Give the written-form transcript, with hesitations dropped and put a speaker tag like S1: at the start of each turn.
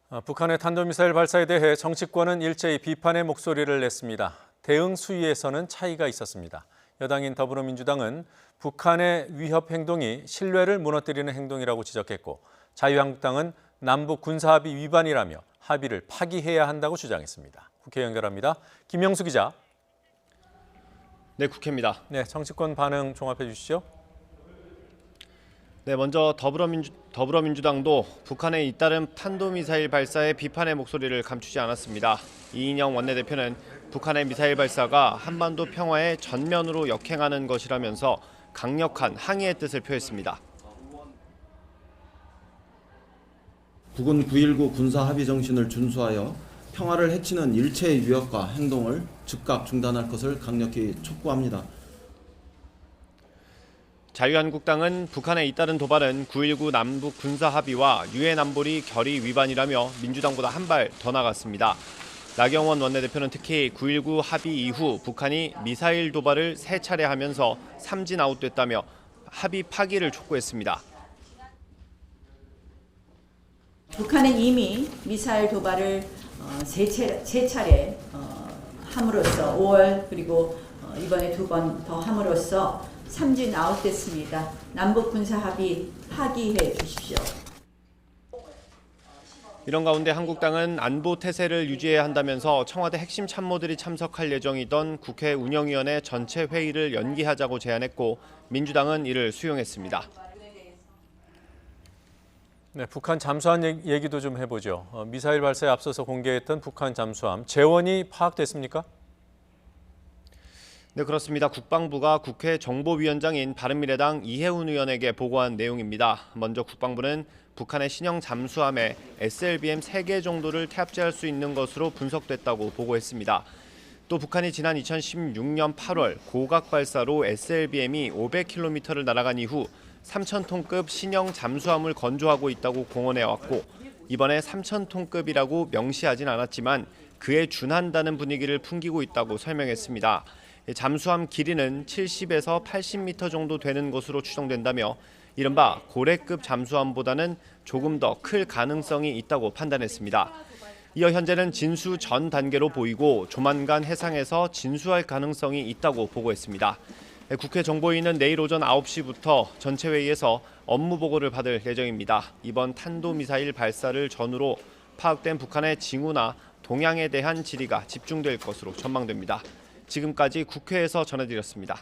S1: 북한의 탄도미사일 발사에 대해 정치권은 일제히 비판의 목소리를 냈습니다. 대응 수위에서는 차이가 있었습니다. 여당인 더불어민주당은 북한의 위협 행동이 신뢰를 무너뜨리는 행동이라고 지적했고, 자유한국당은 남북 군사합의 위반이라며 합의를 파기해야 한다고 주장했습니다. 국회 연결합니다. 김영수 기자.
S2: 네, 국회입니다.
S1: 네, 정치권 반응 종합해 주시죠.
S2: 네, 먼저 더불어민주당도 북한의 잇따른 탄도미사일 발사에 비판의 목소리를 감추지 않았습니다. 이인영 원내대표는 북한의 미사일 발사가 한반도 평화에 전면으로 역행하는 것이라면서 강력한 항의의 뜻을 표했습니다.
S3: 북은 9.19 군사합의 정신을 준수하여 평화를 해치는 일체의 위협과 행동을 즉각 중단할 것을 강력히 촉구합니다.
S2: 자유한국당은 북한의 잇따른 도발은 9.19 남북 군사합의와 유엔 안보리 결의 위반이라며 민주당보다 한 발 더 나갔습니다. 나경원 원내대표는 특히 9.19 합의 이후 북한이 미사일 도발을 3차례 하면서 삼진 아웃됐다며 합의 파기를 촉구했습니다.
S4: 북한은 이미 미사일 도발을 세 차례 함으로써 5월 그리고 이번에 2번 더 함으로써 삼진 아웃됐습니다. 남북 군사 합의 파기해 주십시오.
S2: 이런 가운데 한국당은 안보 태세를 유지해야 한다면서 청와대 핵심 참모들이 참석할 예정이던 국회 운영위원회 전체 회의를 연기하자고 제안했고, 민주당은 이를 수용했습니다.
S1: 네, 북한 잠수함 얘기도 좀 해보죠. 미사일 발사에 앞서서 공개했던 북한 잠수함 재원이 파악됐습니까?
S2: 네, 그렇습니다. 국방부가 국회 정보위원장인 바른미래당 이해운 의원에게 보고한 내용입니다. 먼저 국방부는 북한의 신형 잠수함에 SLBM 3개 정도를 탑재할 수 있는 것으로 분석됐다고 보고했습니다. 또 북한이 지난 2016년 8월 고각 발사로 SLBM이 500km를 날아간 이후 3,000톤급 신형 잠수함을 건조하고 있다고 공언해왔고, 이번에 3,000톤급이라고 명시하진 않았지만 그에 준한다는 분위기를 풍기고 있다고 설명했습니다. 잠수함 길이는 70에서 80m 정도 되는 것으로 추정된다며 이른바 고래급 잠수함보다는 조금 더 클 가능성이 있다고 판단했습니다. 이어 현재는 진수 전 단계로 보이고 조만간 해상에서 진수할 가능성이 있다고 보고했습니다. 국회 정보위는 내일 오전 9시부터 전체 회의에서 업무 보고를 받을 예정입니다. 이번 탄도미사일 발사를 전후로 파악된 북한의 징후나 동향에 대한 질의가 집중될 것으로 전망됩니다. 지금까지 국회에서 전해드렸습니다.